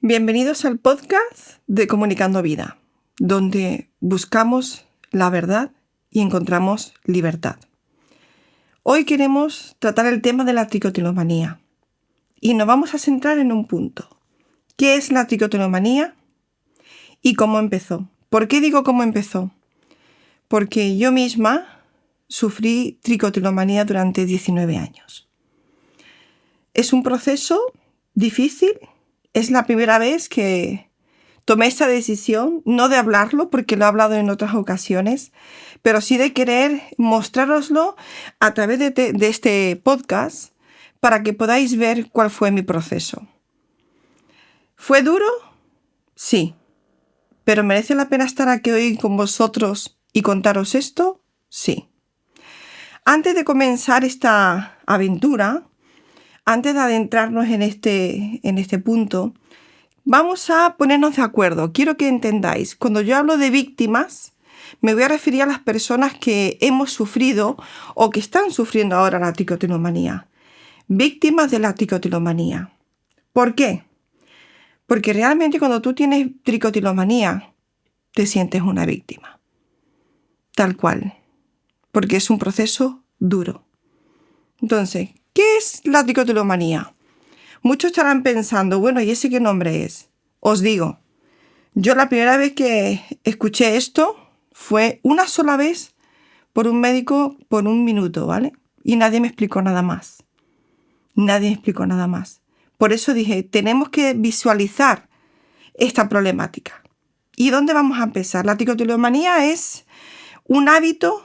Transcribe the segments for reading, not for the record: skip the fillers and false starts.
Bienvenidos al podcast de Comunicando Vida, donde buscamos la verdad y encontramos libertad. Hoy queremos tratar el tema de la tricotilomanía y nos vamos a centrar en un punto. ¿Qué es la tricotilomanía y cómo empezó? ¿Por qué digo cómo empezó? Porque yo misma sufrí tricotilomanía durante 19 años. Es un proceso difícil. Es la primera vez que tomé esta decisión, no de hablarlo, porque lo he hablado en otras ocasiones, pero sí de querer mostrároslo a través de este podcast para que podáis ver cuál fue mi proceso. ¿Fue duro? Sí. ¿Pero merece la pena estar aquí hoy con vosotros y contaros esto? Sí. Antes de comenzar esta aventura, antes de adentrarnos en este punto, vamos a ponernos de acuerdo. Quiero que entendáis, cuando yo hablo de víctimas, me voy a referir a las personas que hemos sufrido o que están sufriendo ahora la tricotilomanía. Víctimas de la tricotilomanía. ¿Por qué? Porque realmente cuando tú tienes tricotilomanía, te sientes una víctima. Tal cual. Porque es un proceso duro. Entonces, ¿qué es la tricotilomanía? Muchos estarán pensando, bueno, ¿y ese qué nombre es? Os digo, yo la primera vez que escuché esto fue una sola vez por un médico por un minuto, ¿vale? Y nadie me explicó nada más. Nadie me explicó nada más. Por eso dije, tenemos que visualizar esta problemática. ¿Y dónde vamos a empezar? La tricotilomanía es un hábito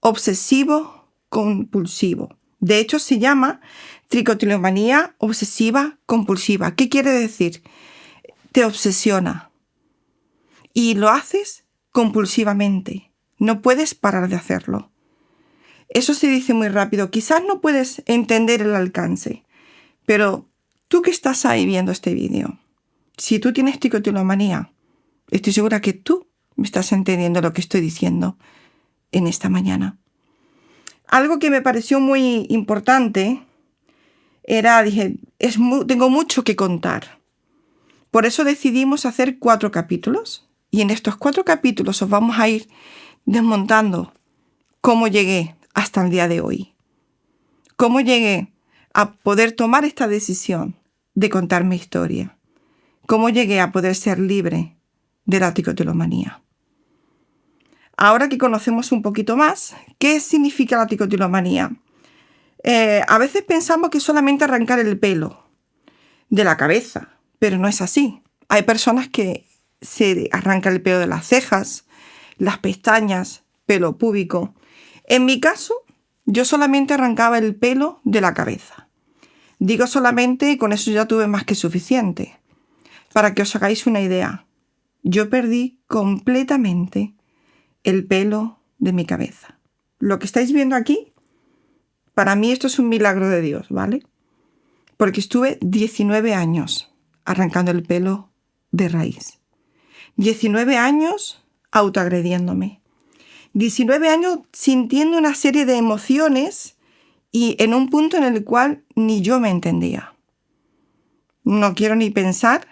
obsesivo compulsivo. De hecho, se llama tricotilomanía obsesiva compulsiva. ¿Qué quiere decir? Te obsesiona y lo haces compulsivamente. No puedes parar de hacerlo. Eso se dice muy rápido. Quizás no puedes entender el alcance, pero tú que estás ahí viendo este vídeo, si tú tienes tricotilomanía, estoy segura que tú me estás entendiendo lo que estoy diciendo en esta mañana. Algo que me pareció muy importante era, tengo mucho que contar. Por eso decidimos hacer 4 capítulos. Y en estos 4 capítulos os vamos a ir desmontando cómo llegué hasta el día de hoy. Cómo llegué a poder tomar esta decisión de contar mi historia. Cómo llegué a poder ser libre de la tricotilomanía. Ahora que conocemos un poquito más, ¿qué significa la tricotilomanía? A veces pensamos que es solamente arrancar el pelo de la cabeza, pero no es así. Hay personas que se arrancan el pelo de las cejas, las pestañas, pelo púbico. En mi caso, yo solamente arrancaba el pelo de la cabeza. Digo solamente y con eso ya tuve más que suficiente. Para que os hagáis una idea, yo perdí completamente el pelo de mi cabeza. Lo que estáis viendo aquí, para mí esto es un milagro de Dios, ¿vale? Porque estuve 19 años arrancando el pelo de raíz. 19 años autoagrediéndome. 19 años sintiendo una serie de emociones y en un punto en el cual ni yo me entendía. No quiero ni pensar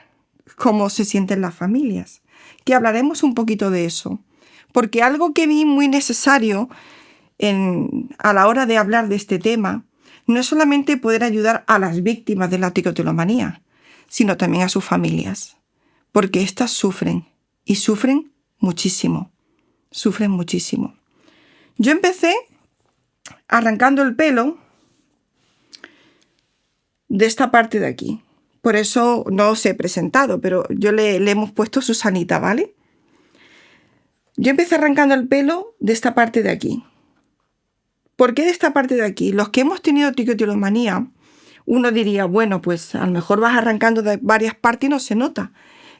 cómo se sienten las familias, que hablaremos un poquito de eso. Porque algo que vi muy necesario a la hora de hablar de este tema no es solamente poder ayudar a las víctimas de la tricotilomanía, sino también a sus familias. Porque éstas sufren y sufren muchísimo. Sufren muchísimo. Yo empecé arrancando el pelo de esta parte de aquí. Por eso no os he presentado, pero yo le hemos puesto Susanita, ¿vale? Yo empecé arrancando el pelo de esta parte de aquí. ¿Por qué de esta parte de aquí? Los que hemos tenido tricotilomanía, uno diría, bueno, pues a lo mejor vas arrancando de varias partes y no se nota.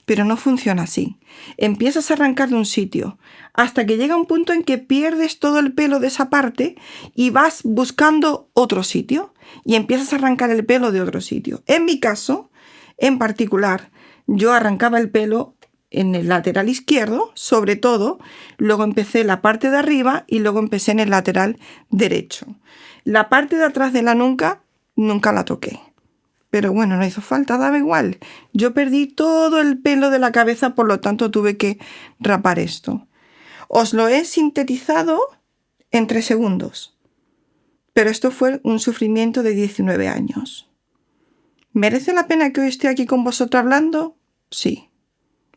Pero no funciona así. Empiezas a arrancar de un sitio hasta que llega un punto en que pierdes todo el pelo de esa parte y vas buscando otro sitio y empiezas a arrancar el pelo de otro sitio. En mi caso, en particular, yo arrancaba el pelo en el lateral izquierdo, sobre todo, luego empecé la parte de arriba y luego empecé en el lateral derecho. La parte de atrás de la nuca nunca la toqué. Pero bueno, no hizo falta, daba igual. Yo perdí todo el pelo de la cabeza, por lo tanto tuve que rapar esto. Os lo he sintetizado en 3 segundos. Pero esto fue un sufrimiento de 19 años. ¿Merece la pena que hoy esté aquí con vosotros hablando? Sí,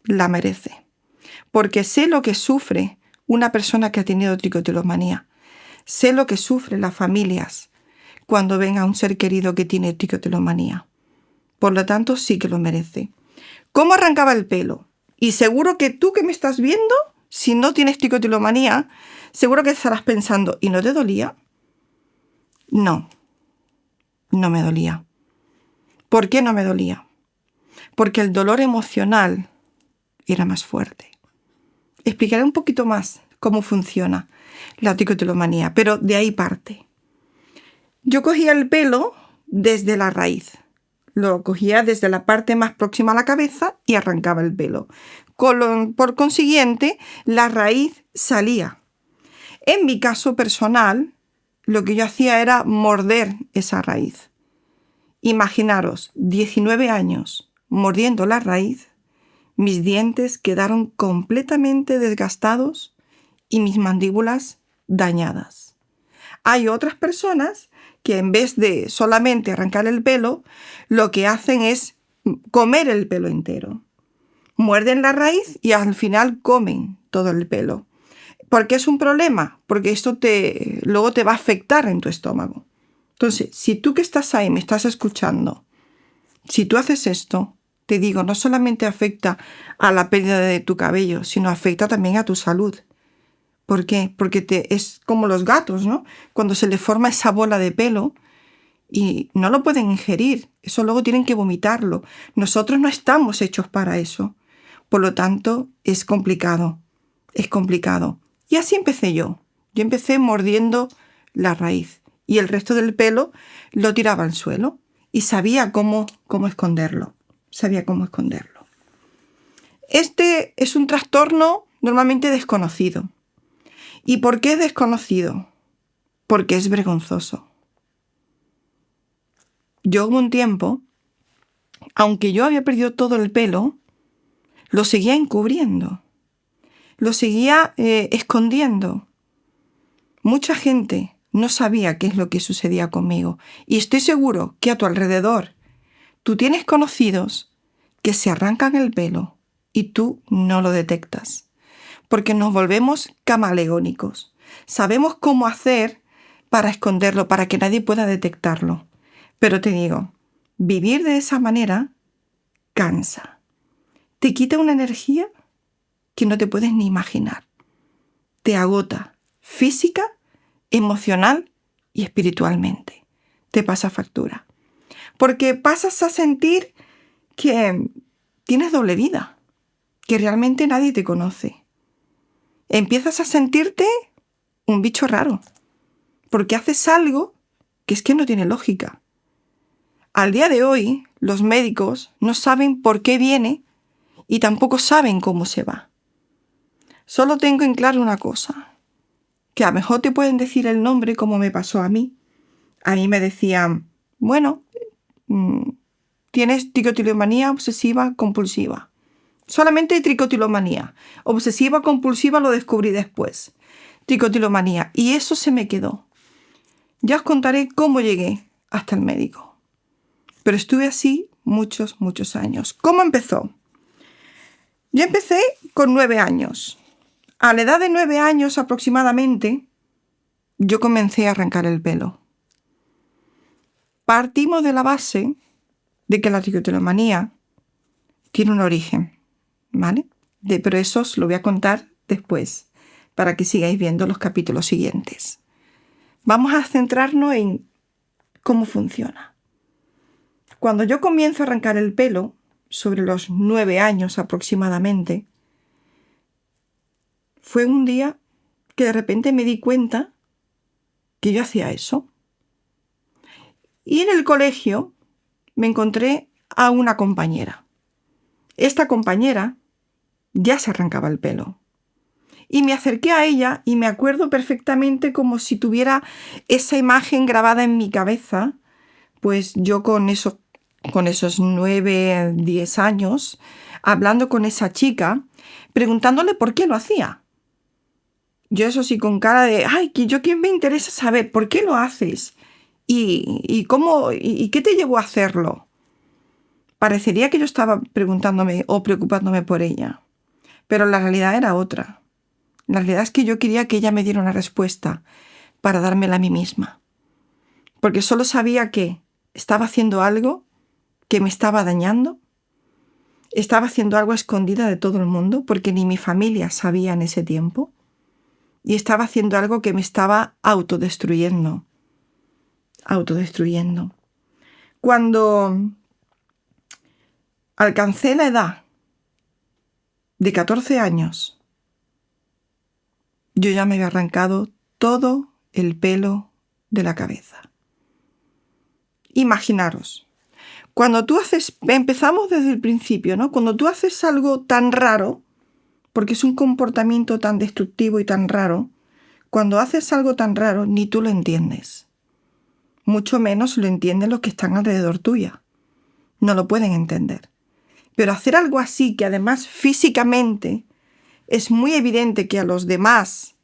la merece. Porque sé lo que sufre una persona que ha tenido tricotilomanía. Sé lo que sufren las familias cuando ven a un ser querido que tiene tricotilomanía. Por lo tanto, sí que lo merece. ¿Cómo arrancaba el pelo? Y seguro que tú que me estás viendo, si no tienes tricotilomanía, seguro que estarás pensando, ¿y no te dolía? No, no me dolía. ¿Por qué no me dolía? Porque el dolor emocional era más fuerte. Explicaré un poquito más cómo funciona la tricotilomanía, pero de ahí parte. Yo cogía el pelo desde la raíz. Lo cogía desde la parte más próxima a la cabeza y arrancaba el pelo. Por consiguiente, la raíz salía. En mi caso personal, lo que yo hacía era morder esa raíz. Imaginaros, 19 años mordiendo la raíz, mis dientes quedaron completamente desgastados y mis mandíbulas dañadas. Hay otras personas que en vez de solamente arrancar el pelo, lo que hacen es comer el pelo entero. Muerden la raíz y al final comen todo el pelo. ¿Por qué es un problema? Porque esto luego te va a afectar en tu estómago. Entonces, si tú que estás ahí me estás escuchando, si tú haces esto, te digo, no solamente afecta a la pérdida de tu cabello, sino afecta también a tu salud. ¿Por qué? Porque es como los gatos, ¿no? Cuando se les forma esa bola de pelo y no lo pueden ingerir, eso luego tienen que vomitarlo. Nosotros no estamos hechos para eso. Por lo tanto, es complicado. Es complicado. Y así empecé yo. Yo empecé mordiendo la raíz y el resto del pelo lo tiraba al suelo y sabía cómo esconderlo. Sabía cómo esconderlo. Este es un trastorno normalmente desconocido. ¿Y por qué es desconocido? Porque es vergonzoso. Yo hubo un tiempo, aunque yo había perdido todo el pelo, lo seguía encubriendo, lo seguía escondiendo. Mucha gente no sabía qué es lo que sucedía conmigo y estoy seguro que a tu alrededor tú tienes conocidos que se arrancan el pelo y tú no lo detectas, porque nos volvemos camaleónicos. Sabemos cómo hacer para esconderlo, para que nadie pueda detectarlo. Pero te digo, vivir de esa manera cansa. Te quita una energía que no te puedes ni imaginar. Te agota física, emocional y espiritualmente. Te pasa factura. Porque pasas a sentir que tienes doble vida, que realmente nadie te conoce. Empiezas a sentirte un bicho raro, porque haces algo que es que no tiene lógica. Al día de hoy, los médicos no saben por qué viene y tampoco saben cómo se va. Solo tengo en claro una cosa, que a lo mejor te pueden decir el nombre como me pasó a mí. A mí me decían, bueno, tienes tricotilomanía obsesiva compulsiva. Solamente tricotilomanía. Obsesiva compulsiva lo descubrí después. Tricotilomanía. Y eso se me quedó. Ya os contaré cómo llegué hasta el médico. Pero estuve así muchos, muchos años. ¿Cómo empezó? Yo empecé con 9 años. A la edad de 9 años aproximadamente, yo comencé a arrancar el pelo. Partimos de la base de que la tricotilomanía tiene un origen, ¿vale? Pero eso os lo voy a contar después, para que sigáis viendo los capítulos siguientes. Vamos a centrarnos en cómo funciona. Cuando yo comienzo a arrancar el pelo, sobre los 9 años aproximadamente, fue un día que de repente me di cuenta que yo hacía eso. Y en el colegio me encontré a una compañera. Esta compañera ya se arrancaba el pelo. Y me acerqué a ella y me acuerdo perfectamente como si tuviera esa imagen grabada en mi cabeza, pues yo con esos 9, 10 años, hablando con esa chica, preguntándole por qué lo hacía. Yo eso sí, con cara de, ay, que yo quién me interesa saber por qué lo haces y cómo y qué te llevó a hacerlo. Parecería que yo estaba preguntándome o preocupándome por ella, pero la realidad era otra. La realidad es que yo quería que ella me diera una respuesta para dármela a mí misma. Porque solo sabía que estaba haciendo algo que me estaba dañando, estaba haciendo algo a escondida de todo el mundo, porque ni mi familia sabía en ese tiempo, y estaba haciendo algo que me estaba autodestruyendo. Cuando alcancé la edad de 14 años, yo ya me había arrancado todo el pelo de la cabeza. Imaginaros, empezamos desde el principio, ¿no? Cuando tú haces algo tan raro, porque es un comportamiento tan destructivo y tan raro, cuando haces algo tan raro, ni tú lo entiendes. Mucho menos lo entienden los que están alrededor tuya. No lo pueden entender. Pero hacer algo así, que además físicamente es muy evidente que a los demás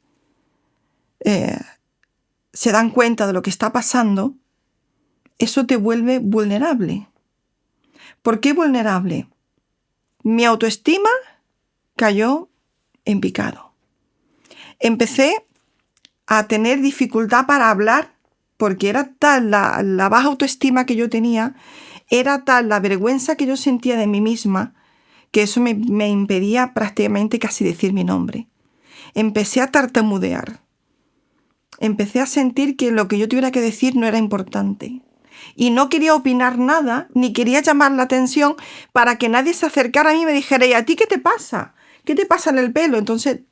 se dan cuenta de lo que está pasando, eso te vuelve vulnerable. ¿Por qué vulnerable? Mi autoestima cayó en picado. Empecé a tener dificultad para hablar porque era tal la baja autoestima que yo tenía, era tal la vergüenza que yo sentía de mí misma, que eso me impedía prácticamente casi decir mi nombre. Empecé a tartamudear. Empecé a sentir que lo que yo tuviera que decir no era importante. Y no quería opinar nada, ni quería llamar la atención para que nadie se acercara a mí y me dijera, ¿y a ti qué te pasa? ¿Qué te pasa en el pelo? Entonces,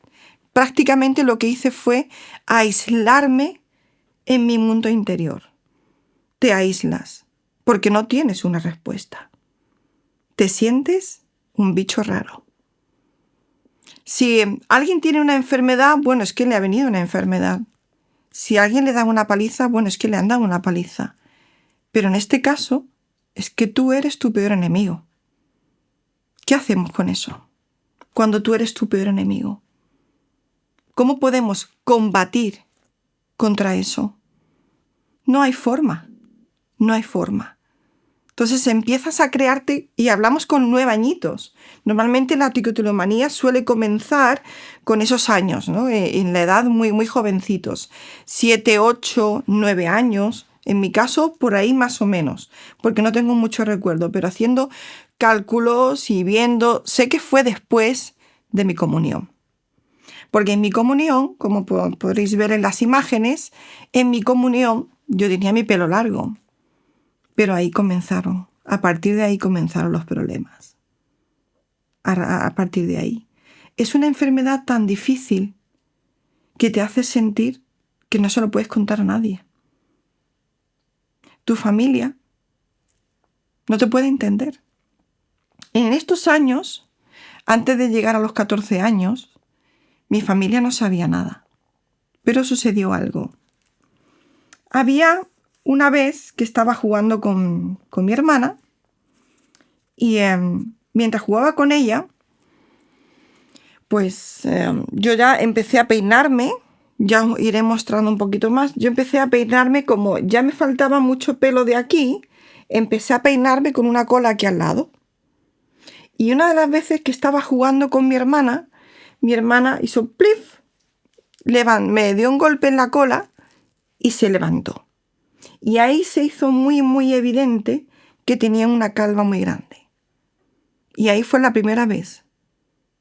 prácticamente lo que hice fue aislarme en mi mundo interior. Te aíslas porque no tienes una respuesta. Te sientes un bicho raro. Si alguien tiene una enfermedad, bueno, es que le ha venido una enfermedad. Si a alguien le dan una paliza, bueno, es que le han dado una paliza. Pero en este caso, es que tú eres tu peor enemigo. ¿Qué hacemos con eso? Cuando tú eres tu peor enemigo. ¿Cómo podemos combatir contra eso? No hay forma. No hay forma. Entonces empiezas a crearte, y hablamos con 9 añitos. Normalmente la tricotilomanía suele comenzar con esos años, ¿no? En la edad muy, muy jovencitos. 7, 8, 9 años. En mi caso, por ahí más o menos, porque no tengo mucho recuerdo, pero haciendo cálculos y viendo, sé que fue después de mi comunión. Porque en mi comunión, como podréis ver en las imágenes, en mi comunión yo tenía mi pelo largo. Pero a partir de ahí comenzaron los problemas. A partir de ahí. Es una enfermedad tan difícil que te hace sentir que no se lo puedes contar a nadie. Tu familia no te puede entender. En estos años, antes de llegar a los 14 años, mi familia no sabía nada. Pero sucedió algo. Había una vez que estaba jugando con mi hermana y mientras jugaba con ella, pues yo ya empecé a peinarme, ya os iré mostrando un poquito más, yo empecé a peinarme como ya me faltaba mucho pelo de aquí, empecé a peinarme con una cola aquí al lado. Y una de las veces que estaba jugando con mi hermana hizo plif, me dio un golpe en la cola y se levantó. Y ahí se hizo muy, muy evidente que tenía una calva muy grande. Y ahí fue la primera vez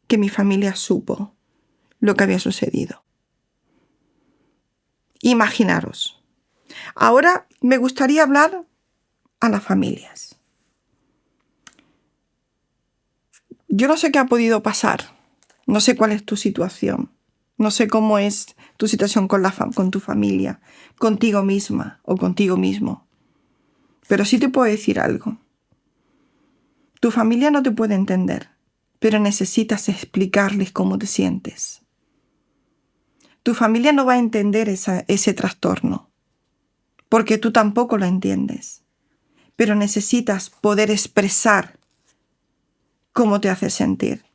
que mi familia supo lo que había sucedido. Imaginaros. Ahora me gustaría hablar a las familias. Yo no sé qué ha podido pasar. No sé cuál es tu situación. No sé cómo es tu situación con tu familia, contigo misma o contigo mismo. Pero sí te puedo decir algo. Tu familia no te puede entender, pero necesitas explicarles cómo te sientes. Tu familia no va a entender ese trastorno, porque tú tampoco lo entiendes, pero necesitas poder expresar cómo te hace sentir.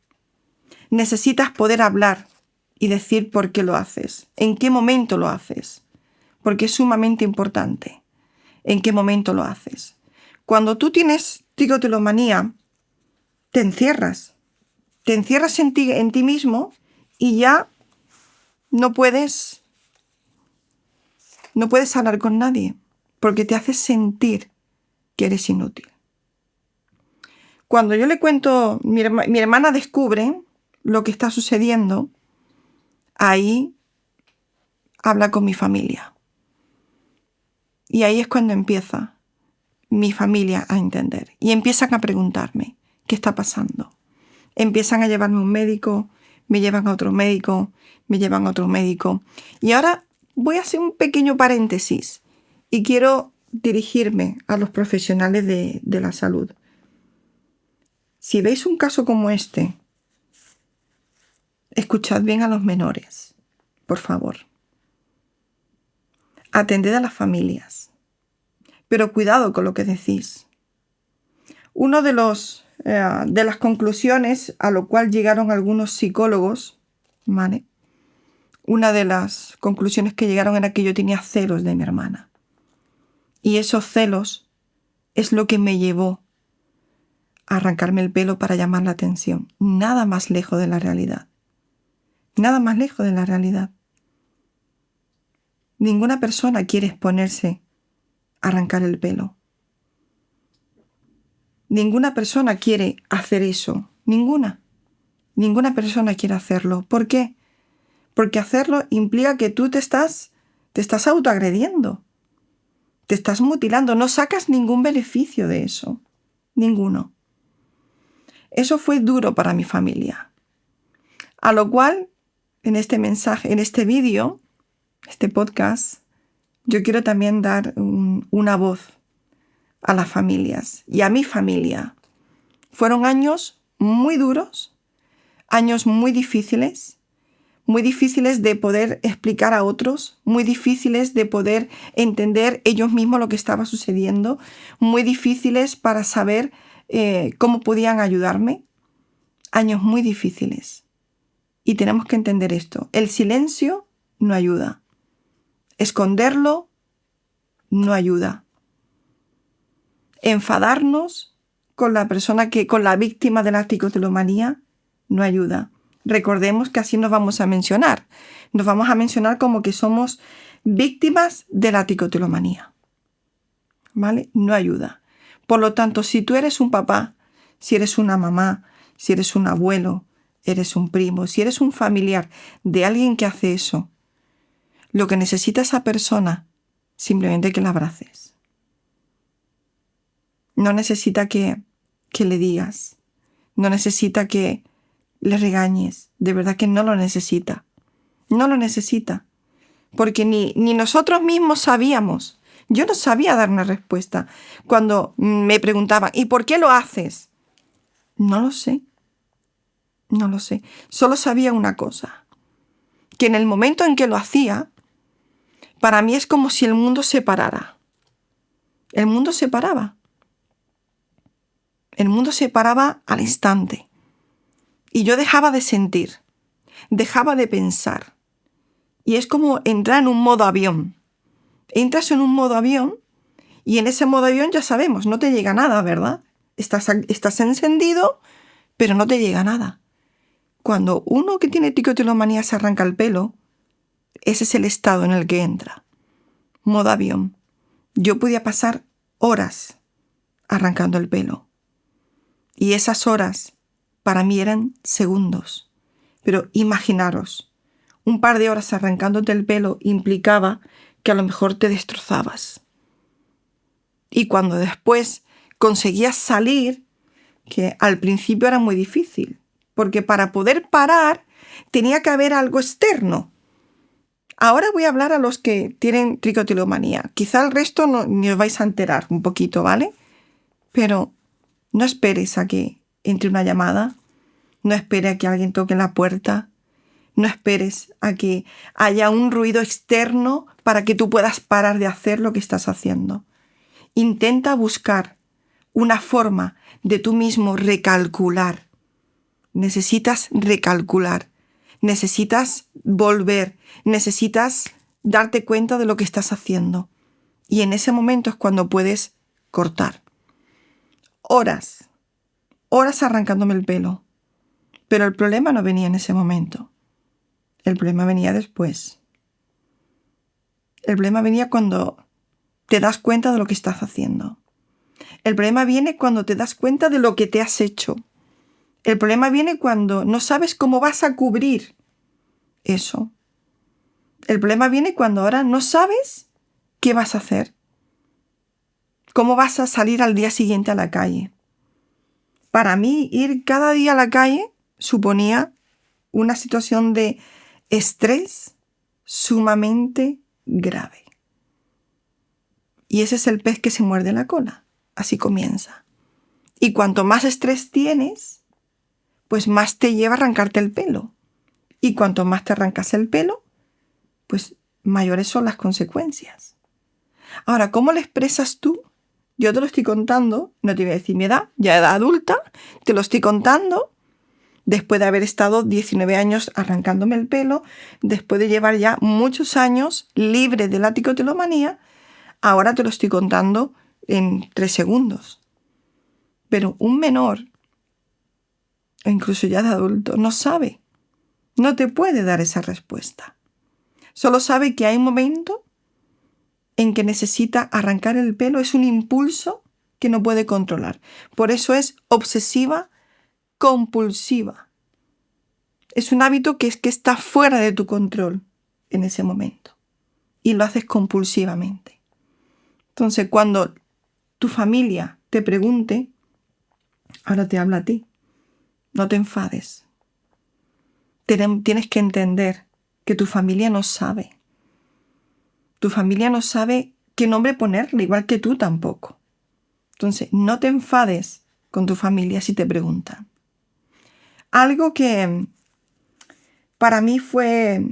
Necesitas poder hablar y decir por qué lo haces, en qué momento lo haces, porque es sumamente importante en qué momento lo haces. Cuando tú tienes tricotilomanía, te encierras en ti mismo y ya no puedes hablar con nadie, porque te haces sentir que eres inútil. Cuando yo le cuento, mi hermana descubre lo que está sucediendo, ahí habla con mi familia. Y ahí es cuando empieza mi familia a entender. Y empiezan a preguntarme, ¿qué está pasando? Empiezan a llevarme a un médico, me llevan a otro médico, me llevan a otro médico. Y ahora voy a hacer un pequeño paréntesis y quiero dirigirme a los profesionales de la salud. Si veis un caso como este, escuchad bien a los menores, por favor. Atended a las familias, pero cuidado con lo que decís. Uno de las conclusiones a lo cual llegaron algunos psicólogos, ¿vale? Una de las conclusiones que llegaron era que yo tenía celos de mi hermana. Y esos celos es lo que me llevó a arrancarme el pelo para llamar la atención. Nada más lejos de la realidad. Nada más lejos de la realidad. Ninguna persona quiere exponerse a arrancar el pelo. Ninguna persona quiere hacer eso. Ninguna. Ninguna persona quiere hacerlo. ¿Por qué? Porque hacerlo implica que tú te estás autoagrediendo. Te estás mutilando. No sacas ningún beneficio de eso. Ninguno. Eso fue duro para mi familia. A lo cual, en este mensaje, en este vídeo, este podcast, yo quiero también dar una voz a las familias y a mi familia. Fueron años muy duros, años muy difíciles de poder explicar a otros, muy difíciles de poder entender ellos mismos lo que estaba sucediendo, muy difíciles para saber cómo podían ayudarme. Años muy difíciles. Y tenemos que entender esto. El silencio no ayuda. Esconderlo no ayuda. Enfadarnos con la víctima de la tricotilomanía no ayuda. Recordemos que así nos vamos a mencionar. Nos vamos a mencionar como que somos víctimas de la tricotilomanía. ¿Vale? No ayuda. Por lo tanto, si tú eres un papá, si eres una mamá, si eres un abuelo, eres un primo, si eres un familiar de alguien que hace eso, lo que necesita esa persona, simplemente que la abraces. No necesita que le digas, no necesita que le regañes, de verdad que no lo necesita. No lo necesita, porque ni nosotros mismos sabíamos. Yo no sabía dar una respuesta cuando me preguntaban, ¿y por qué lo haces? No lo sé. No lo sé. Solo sabía una cosa, que en el momento en que lo hacía, para mí es como si el mundo se parara. El mundo se paraba. El mundo se paraba al instante. Y yo dejaba de sentir, dejaba de pensar. Y es como entrar en un modo avión. Entras en un modo avión y en ese modo avión ya sabemos, no te llega nada, ¿verdad? Estás encendido, pero no te llega nada. Cuando uno que tiene tricotilomanía se arranca el pelo, ese es el estado en el que entra. Modo avión. Yo podía pasar horas arrancando el pelo. Y esas horas para mí eran segundos. Pero imaginaros, un par de horas arrancándote el pelo implicaba que a lo mejor te destrozabas. Y cuando después conseguías salir, que al principio era muy difícil, porque para poder parar tenía que haber algo externo. Ahora voy a hablar a los que tienen tricotilomanía. Quizá el resto ni os vais a enterar un poquito, ¿vale? Pero no esperes a que entre una llamada No esperes a que alguien toque la puerta. No esperes a que haya un ruido externo para que tú puedas parar de hacer lo que estás haciendo. Intenta buscar una forma de tú mismo recalcular. Necesitas recalcular. Necesitas volver. Necesitas darte cuenta de lo que estás haciendo. Y en ese momento es cuando puedes cortar. Horas arrancándome el pelo. Pero el problema no venía en ese momento. El problema venía después. El problema venía cuando te das cuenta de lo que estás haciendo. El problema viene cuando te das cuenta de lo que te has hecho. El problema viene cuando no sabes cómo vas a cubrir eso. El problema viene cuando ahora no sabes qué vas a hacer. ¿Cómo vas a salir al día siguiente a la calle? Para mí, ir cada día a la calle suponía una situación de estrés sumamente grave. Y ese es el pez que se muerde la cola. Así comienza. Y cuanto más estrés tienes, pues más te lleva a arrancarte el pelo. Y cuanto más te arrancas el pelo, pues mayores son las consecuencias. Ahora, ¿cómo lo expresas tú? Yo te lo estoy contando, no te voy a decir mi edad, ya edad adulta, te lo estoy contando después de haber estado 19 años arrancándome el pelo, después de llevar ya muchos años libre de la tricotilomanía, ahora te lo estoy contando en 3 segundos. Pero un menor, o incluso ya de adulto, no sabe, no te puede dar esa respuesta. Solo sabe que hay un momento en que necesita arrancar el pelo, es un impulso que no puede controlar. Por eso es obsesiva compulsiva. Es un hábito que está fuera de tu control en ese momento. Y lo haces compulsivamente. Entonces, cuando tu familia te pregunte, ahora te habla a ti. No te enfades. Tienes que entender que tu familia no sabe. Tu familia no sabe qué nombre ponerle, igual que tú tampoco. Entonces, no te enfades con tu familia si te preguntan. Algo que para mí fue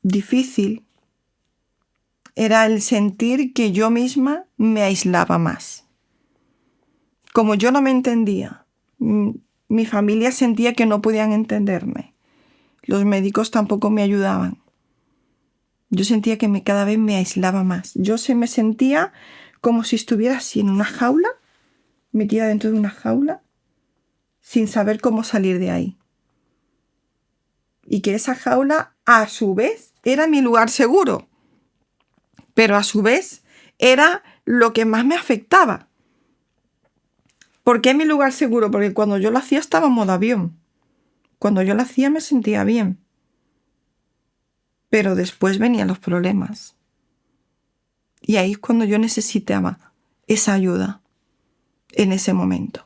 difícil era el sentir que yo misma me aislaba más. Como yo no me entendía, mi familia sentía que no podían entenderme. Los médicos tampoco me ayudaban. Yo sentía que cada vez me aislaba más. Yo me sentía como si estuviera así en una jaula, metida dentro de una jaula, sin saber cómo salir de ahí. Y que esa jaula, a su vez, era mi lugar seguro. Pero a su vez, era lo que más me afectaba. ¿Por qué mi lugar seguro? Porque cuando yo lo hacía estaba en modo avión. Cuando yo lo hacía me sentía bien. Pero después venían los problemas. Y ahí es cuando yo necesitaba esa ayuda en ese momento.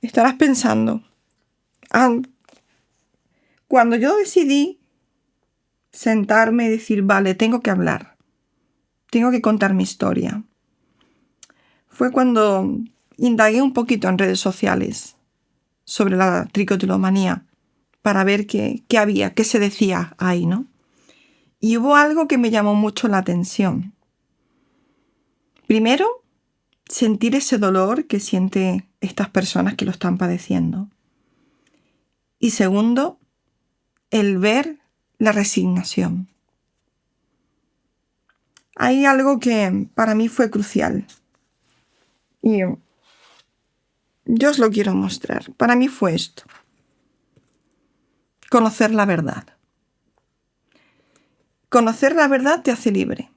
Estarás pensando, cuando yo decidí sentarme y decir, vale, tengo que hablar, tengo que contar mi historia, fue cuando indagué un poquito en redes sociales sobre la tricotilomanía para ver qué había, qué se decía ahí, ¿no? Y hubo algo que me llamó mucho la atención. Primero, sentir ese dolor que sienten estas personas que lo están padeciendo. Y segundo, el ver la resignación. Hay algo que para mí fue crucial. Y yo os lo quiero mostrar. Para mí fue esto. Conocer la verdad. Conocer la verdad te hace libre.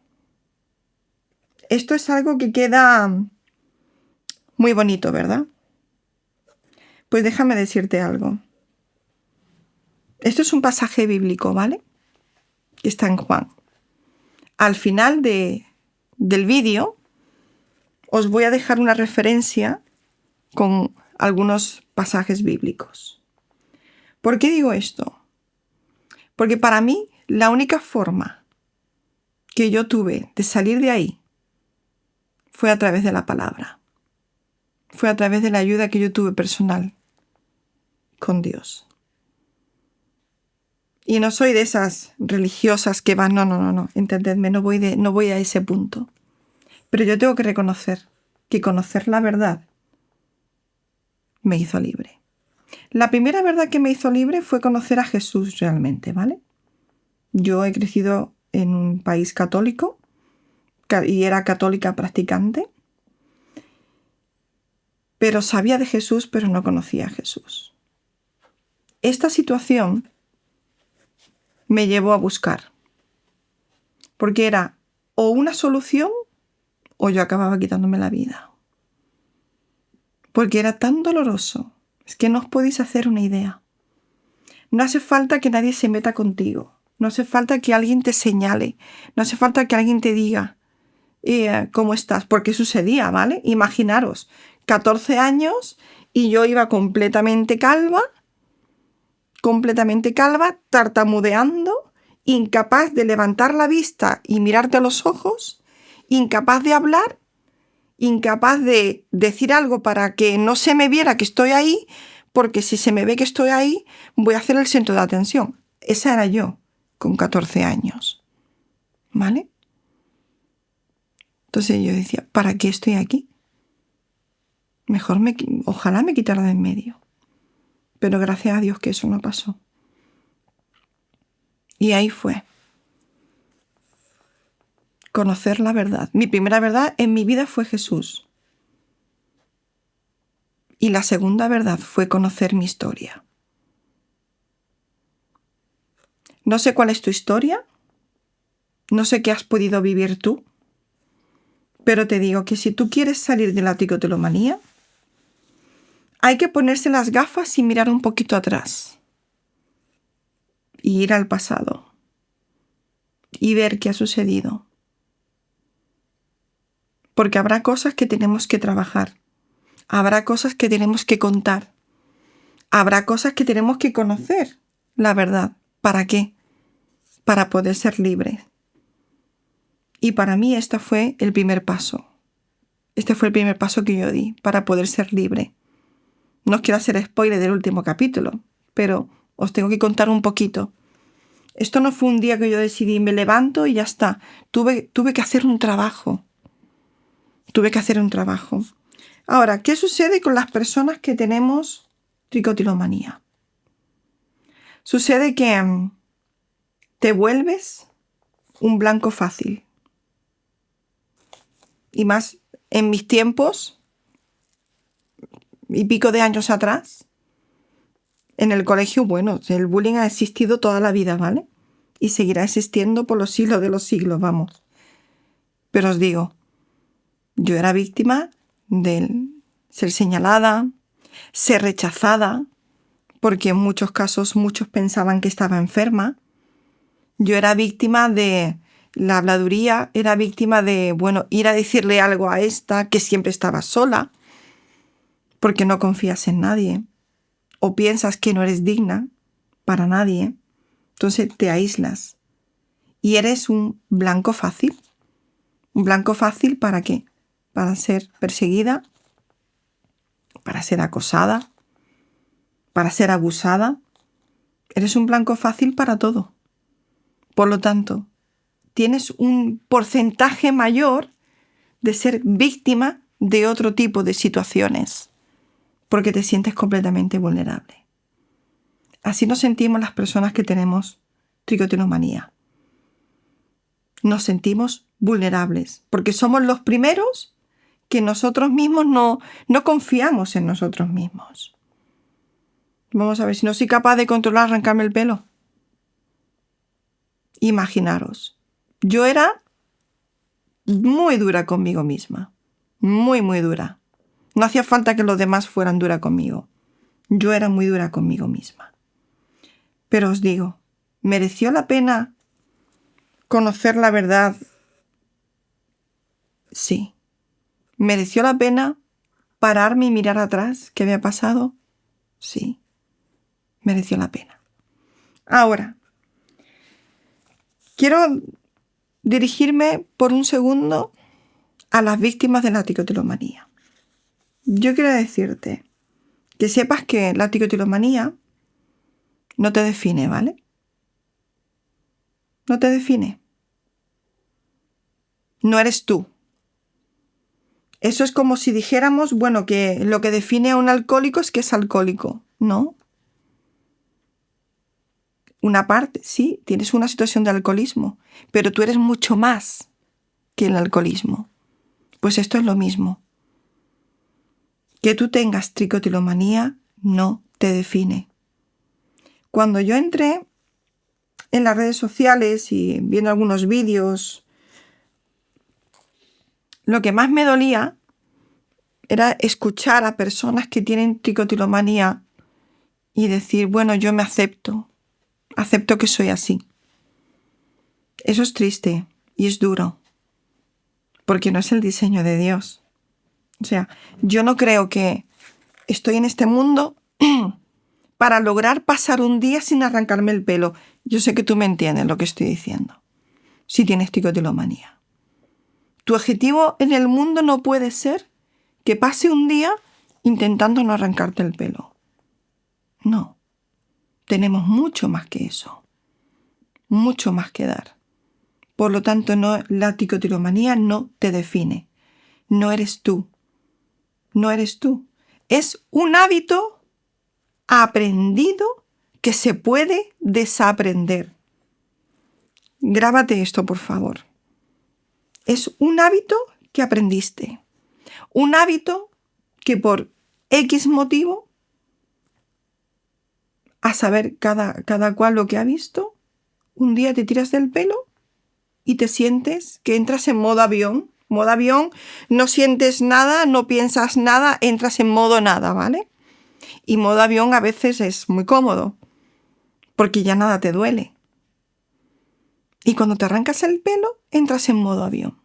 Esto es algo que queda muy bonito, ¿verdad? Pues déjame decirte algo. Esto es un pasaje bíblico, ¿vale? Que está en Juan. Al final del vídeo os voy a dejar una referencia con algunos pasajes bíblicos. ¿Por qué digo esto? Porque para mí la única forma que yo tuve de salir de ahí fue a través de la palabra. Fue a través de la ayuda que yo tuve personal con Dios. Y no soy de esas religiosas que van, no, entendedme, no voy a ese punto. Pero yo tengo que reconocer que conocer la verdad me hizo libre. La primera verdad que me hizo libre fue conocer a Jesús realmente, ¿vale? Yo he crecido en un país católico y era católica practicante, pero sabía de Jesús, pero no conocía a Jesús. Esta situación me llevó a buscar, porque era o una solución o yo acababa quitándome la vida. Porque era tan doloroso. Es que no os podéis hacer una idea. No hace falta que nadie se meta contigo. No hace falta que alguien te señale. No hace falta que alguien te diga cómo estás. Porque sucedía, ¿vale? Imaginaros, 14 años y yo iba completamente calva, tartamudeando, incapaz de levantar la vista y mirarte a los ojos, incapaz de hablar, incapaz de decir algo para que no se me viera que estoy ahí, porque si se me ve que estoy ahí, voy a hacer el centro de atención. Esa era yo, con 14 años. ¿Vale? Entonces yo decía, ¿para qué estoy aquí? Mejor ojalá me quitara de en medio. Pero gracias a Dios que eso no pasó. Y ahí fue. Conocer la verdad. Mi primera verdad en mi vida fue Jesús. Y la segunda verdad fue conocer mi historia. No sé cuál es tu historia, no sé qué has podido vivir tú, pero te digo que si tú quieres salir de la tricotilomanía, hay que ponerse las gafas y mirar un poquito atrás. Y ir al pasado. Y ver qué ha sucedido. Porque habrá cosas que tenemos que trabajar. Habrá cosas que tenemos que contar. Habrá cosas que tenemos que conocer. La verdad. ¿Para qué? Para poder ser libres. Y para mí este fue el primer paso. Este fue el primer paso que yo di para poder ser libre. No os quiero hacer spoiler del último capítulo, pero os tengo que contar un poquito. Esto no fue un día que yo decidí, me levanto y ya está. Tuve que hacer un trabajo. Ahora, ¿qué sucede con las personas que tenemos tricotilomanía? Sucede que te vuelves un blanco fácil. Y más en mis tiempos y pico de años atrás, en el colegio, bueno, el bullying ha existido toda la vida, ¿vale? Y seguirá existiendo por los siglos de los siglos, vamos. Pero os digo, yo era víctima de ser señalada, ser rechazada, porque en muchos casos muchos pensaban que estaba enferma. Yo era víctima de la habladuría, era víctima de, ir a decirle algo a esta que siempre estaba sola, porque no confías en nadie, o piensas que no eres digna para nadie, entonces te aíslas. Y eres un blanco fácil. ¿Un blanco fácil para qué? Para ser perseguida, para ser acosada, para ser abusada. Eres un blanco fácil para todo. Por lo tanto, tienes un porcentaje mayor de ser víctima de otro tipo de situaciones, porque te sientes completamente vulnerable. Así nos sentimos las personas que tenemos tricotilomanía. Nos sentimos vulnerables, porque somos los primeros que nosotros mismos no confiamos en nosotros mismos. Vamos a ver, si no soy capaz de controlar arrancarme el pelo. Imaginaros, yo era muy dura conmigo misma, muy, muy dura. No hacía falta que los demás fueran dura conmigo. Yo era muy dura conmigo misma. Pero os digo, ¿mereció la pena conocer la verdad? Sí. ¿Mereció la pena pararme y mirar atrás qué había pasado? Sí. Mereció la pena. Ahora, quiero dirigirme por un segundo a las víctimas de la tricotilomanía. Yo quiero decirte que sepas que la tricotilomanía no te define, ¿vale? No te define. No eres tú. Eso es como si dijéramos, bueno, que lo que define a un alcohólico es que es alcohólico. No. Una parte, sí, tienes una situación de alcoholismo, pero tú eres mucho más que el alcoholismo. Pues esto es lo mismo. Que tú tengas tricotilomanía no te define. Cuando yo entré en las redes sociales y viendo algunos vídeos, lo que más me dolía era escuchar a personas que tienen tricotilomanía y decir, bueno, yo me acepto que soy así. Eso es triste y es duro, porque no es el diseño de Dios. O sea, yo no creo que estoy en este mundo para lograr pasar un día sin arrancarme el pelo. Yo sé que tú me entiendes lo que estoy diciendo. Si tienes tricotilomanía. Tu objetivo en el mundo no puede ser que pase un día intentando no arrancarte el pelo. No. Tenemos mucho más que eso. Mucho más que dar. Por lo tanto, la tricotilomanía no te define. No eres tú. No eres tú. Es un hábito aprendido que se puede desaprender. Grábate esto, por favor. Es un hábito que aprendiste. Un hábito que por X motivo, a saber cada cual lo que ha visto, un día te tiras del pelo y te sientes que entras en modo avión. Modo avión, no sientes nada, no piensas nada, entras en modo nada, ¿vale? Y modo avión a veces es muy cómodo, porque ya nada te duele. Y cuando te arrancas el pelo, entras en modo avión.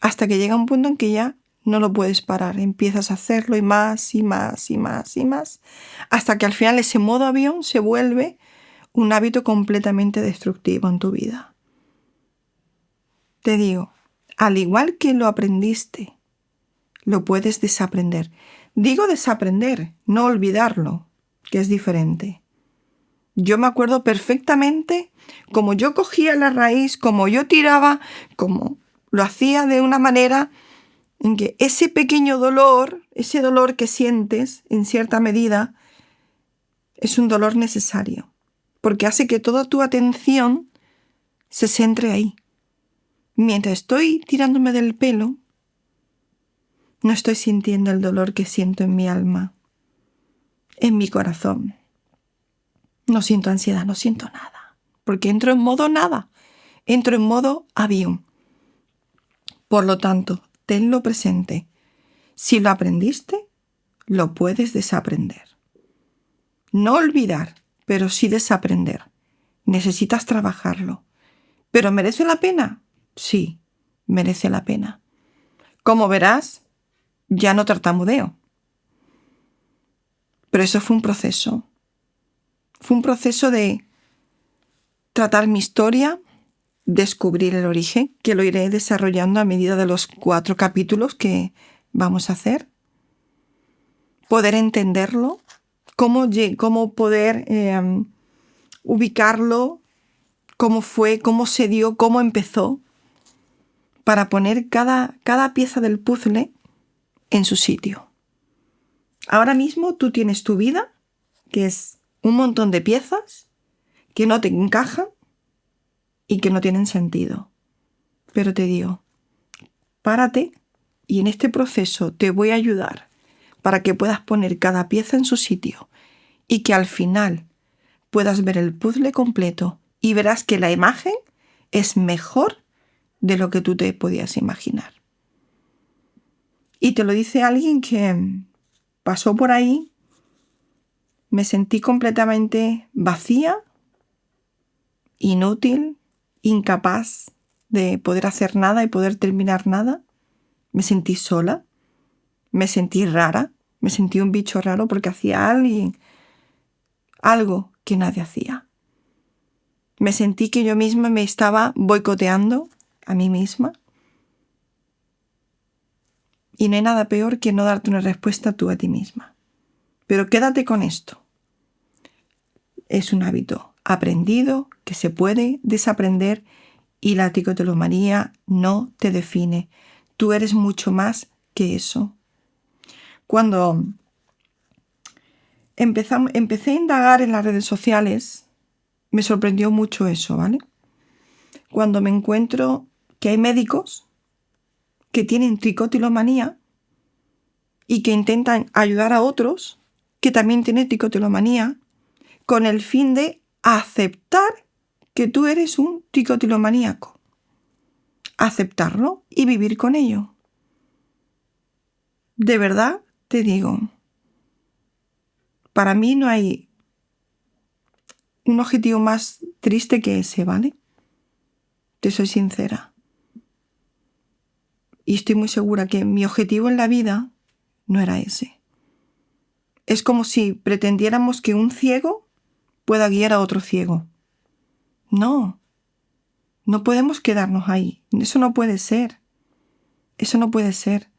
Hasta que llega un punto en que ya no lo puedes parar. Empiezas a hacerlo y más, y más, y más, y más. Hasta que al final ese modo avión se vuelve un hábito completamente destructivo en tu vida. Te digo, al igual que lo aprendiste, lo puedes desaprender. Digo desaprender, no olvidarlo, que es diferente. Yo me acuerdo perfectamente cómo yo cogía la raíz, cómo yo tiraba, cómo lo hacía de una manera en que ese pequeño dolor, ese dolor que sientes en cierta medida, es un dolor necesario, porque hace que toda tu atención se centre ahí. Mientras estoy tirándome del pelo, no estoy sintiendo el dolor que siento en mi alma, en mi corazón. No siento ansiedad, no siento nada, porque entro en modo nada, entro en modo avión. Por lo tanto, tenlo presente. Si lo aprendiste, lo puedes desaprender. No olvidar, pero sí desaprender. Necesitas trabajarlo. ¿Pero merece la pena? Sí, merece la pena. Como verás, ya no tartamudeo. Pero eso fue un proceso. Fue un proceso de tratar mi historia, descubrir el origen, que lo iré desarrollando a medida de los 4 capítulos que vamos a hacer. Poder entenderlo, cómo poder ubicarlo, cómo fue, cómo se dio, cómo empezó, para poner cada pieza del puzzle en su sitio. Ahora mismo tú tienes tu vida, que es un montón de piezas que no te encajan y que no tienen sentido. Pero te digo, párate y en este proceso te voy a ayudar para que puedas poner cada pieza en su sitio y que al final puedas ver el puzzle completo y verás que la imagen es mejor de lo que tú te podías imaginar. Y te lo dice alguien que pasó por ahí, me sentí completamente vacía, inútil, incapaz de poder hacer nada y poder terminar nada. Me sentí sola, me sentí rara, me sentí un bicho raro porque hacía algo que nadie hacía. Me sentí que yo misma me estaba boicoteando a mí misma. Y no hay nada peor que no darte una respuesta tú a ti misma. Pero quédate con esto. Es un hábito aprendido que se puede desaprender y la tricotilomanía no te define. Tú eres mucho más que eso. Cuando empecé a indagar en las redes sociales, me sorprendió mucho eso, ¿vale? Cuando me encuentro que hay médicos que tienen tricotilomanía y que intentan ayudar a otros que también tienen tricotilomanía con el fin de aceptar que tú eres un tricotilomaníaco. Aceptarlo y vivir con ello. De verdad te digo, para mí no hay un objetivo más triste que ese, ¿vale? Te soy sincera. Y estoy muy segura que mi objetivo en la vida no era ese. Es como si pretendiéramos que un ciego pueda guiar a otro ciego. No, no podemos quedarnos ahí. Eso no puede ser. Eso no puede ser.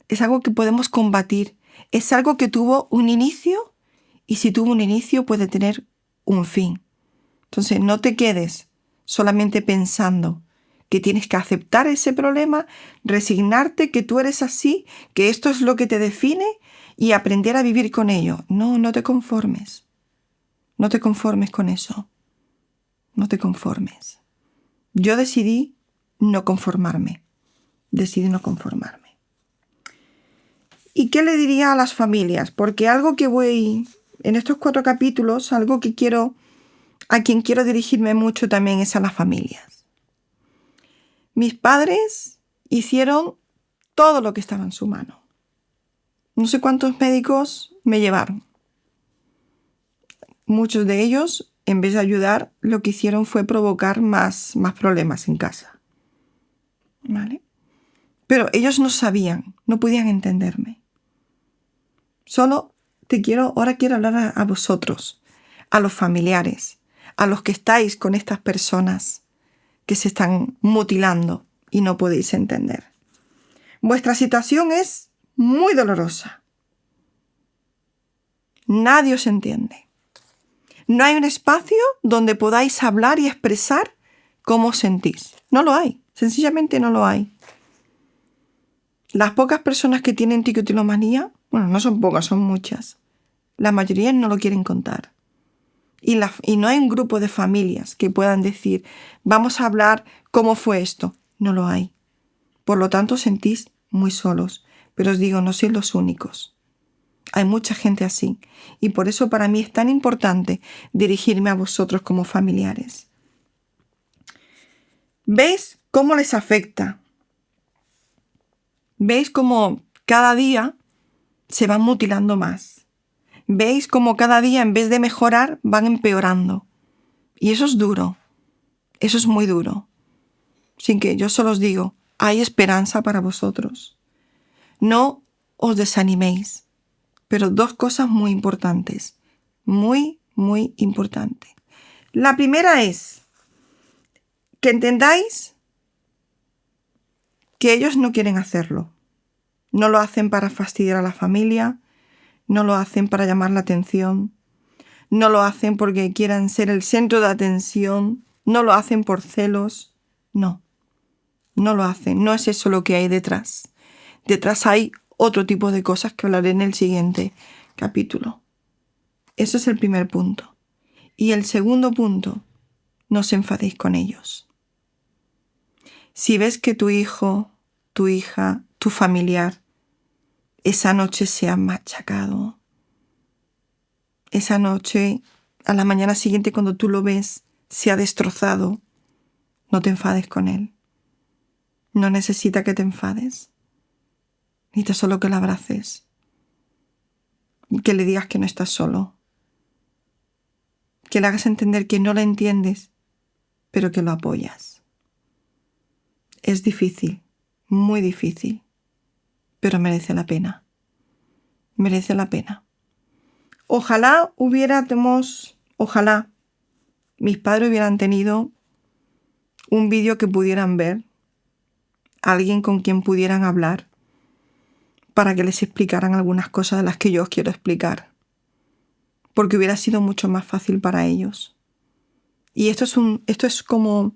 Es algo que podemos combatir. Es algo que tuvo un inicio y si tuvo un inicio puede tener un fin. Entonces no te quedes solamente pensando que tienes que aceptar ese problema, resignarte que tú eres así, que esto es lo que te define y aprender a vivir con ello. No, no te conformes. No te conformes con eso. No te conformes. Yo decidí no conformarme. Decidí no conformarme. ¿Y qué le diría a las familias? Porque algo que voy, en estos 4 capítulos, algo que a quien quiero dirigirme mucho también es a las familias. Mis padres hicieron todo lo que estaba en su mano. No sé cuántos médicos me llevaron. Muchos de ellos, en vez de ayudar, lo que hicieron fue provocar más problemas en casa. ¿Vale? Pero ellos no sabían, no podían entenderme. Ahora quiero hablar a vosotros, a los familiares, a los que estáis con estas personas que se están mutilando y no podéis entender. Vuestra situación es muy dolorosa. Nadie os entiende. No hay un espacio donde podáis hablar y expresar cómo os sentís. No lo hay. Sencillamente no lo hay. Las pocas personas que tienen tricotilomanía, bueno, no son pocas, son muchas. La mayoría no lo quieren contar. Y no hay un grupo de familias que puedan decir, vamos a hablar cómo fue esto. No lo hay. Por lo tanto, os sentís muy solos. Pero os digo, no sois los únicos. Hay mucha gente así. Y por eso para mí es tan importante dirigirme a vosotros como familiares. ¿Veis cómo les afecta? ¿Veis cómo cada día se van mutilando más? ¿Veis cómo cada día en vez de mejorar van empeorando? Y eso es duro. Eso es muy duro. Sin que yo solo os digo, hay esperanza para vosotros. No os desaniméis. Pero 2 cosas muy importantes. Muy, muy importantes. La primera es que entendáis que ellos no quieren hacerlo. No lo hacen para fastidiar a la familia, no lo hacen para llamar la atención, no lo hacen porque quieran ser el centro de atención, no lo hacen por celos. No, no lo hacen. No es eso lo que hay detrás. Detrás hay otro tipo de cosas que hablaré en el siguiente capítulo. Eso es el primer punto. Y el segundo punto, no os enfadéis con ellos. Si ves que tu hijo, tu hija, tu familiar, esa noche se ha machacado, esa noche, a la mañana siguiente cuando tú lo ves, se ha destrozado, no te enfades con él. No necesita que te enfades. Necesita solo que lo abraces. Que le digas que no estás solo. Que le hagas entender que no la entiendes, pero que lo apoyas. Es difícil, muy difícil, pero merece la pena. Merece la pena. Ojalá mis padres hubieran tenido un vídeo que pudieran ver, alguien con quien pudieran hablar, para que les explicaran algunas cosas de las que yo os quiero explicar. porque hubiera sido mucho más fácil para ellos. Y esto es como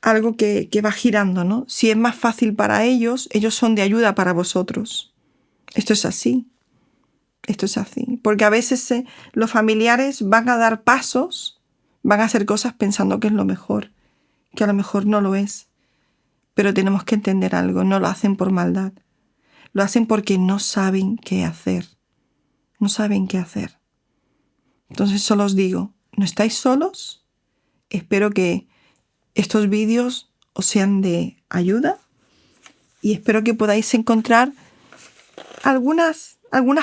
algo que va girando, ¿no? Si es más fácil para ellos, ellos son de ayuda para vosotros. Esto es así. Esto es así. Porque a veces los familiares van a dar pasos, van a hacer cosas pensando que es lo mejor, que a lo mejor no lo es. Pero tenemos que entender algo, no lo hacen por maldad. Lo hacen porque no saben qué hacer. No saben qué hacer. Entonces solo os digo, ¿no estáis solos? Espero que estos vídeos os sean de ayuda y espero que podáis encontrar algunas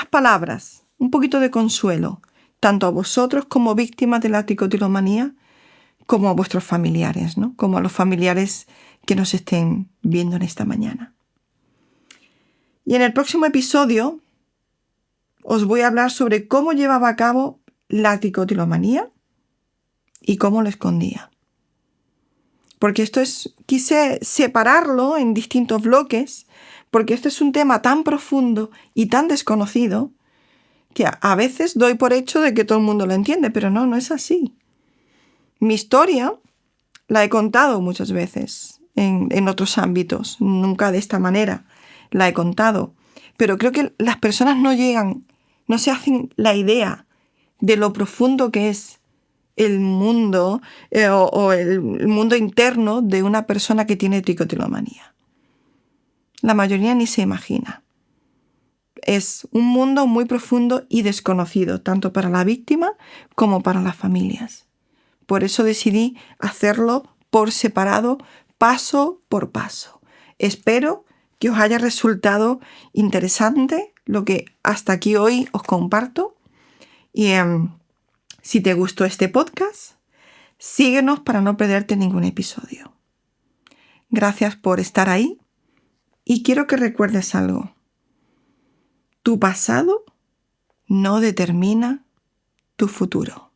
palabras, un poquito de consuelo, tanto a vosotros como víctimas de la tricotilomanía, como a vuestros familiares, ¿no? Como a los familiares que nos estén viendo en esta mañana. Y en el próximo episodio os voy a hablar sobre cómo llevaba a cabo la tricotilomanía y cómo lo escondía. Porque quise separarlo en distintos bloques, porque esto es un tema tan profundo y tan desconocido que a veces doy por hecho de que todo el mundo lo entiende, pero no es así. Mi historia la he contado muchas veces en otros ámbitos, nunca de esta manera la he contado, pero creo que las personas no se hacen la idea de lo profundo que es el mundo o el mundo interno de una persona que tiene tricotilomanía. La mayoría ni se imagina. Es un mundo muy profundo y desconocido, tanto para la víctima como para las familias. Por eso decidí hacerlo por separado, paso por paso. Espero que os haya resultado interesante lo que hasta aquí hoy os comparto. Y si te gustó este podcast, síguenos para no perderte ningún episodio. Gracias por estar ahí y quiero que recuerdes algo. Tu pasado no determina tu futuro.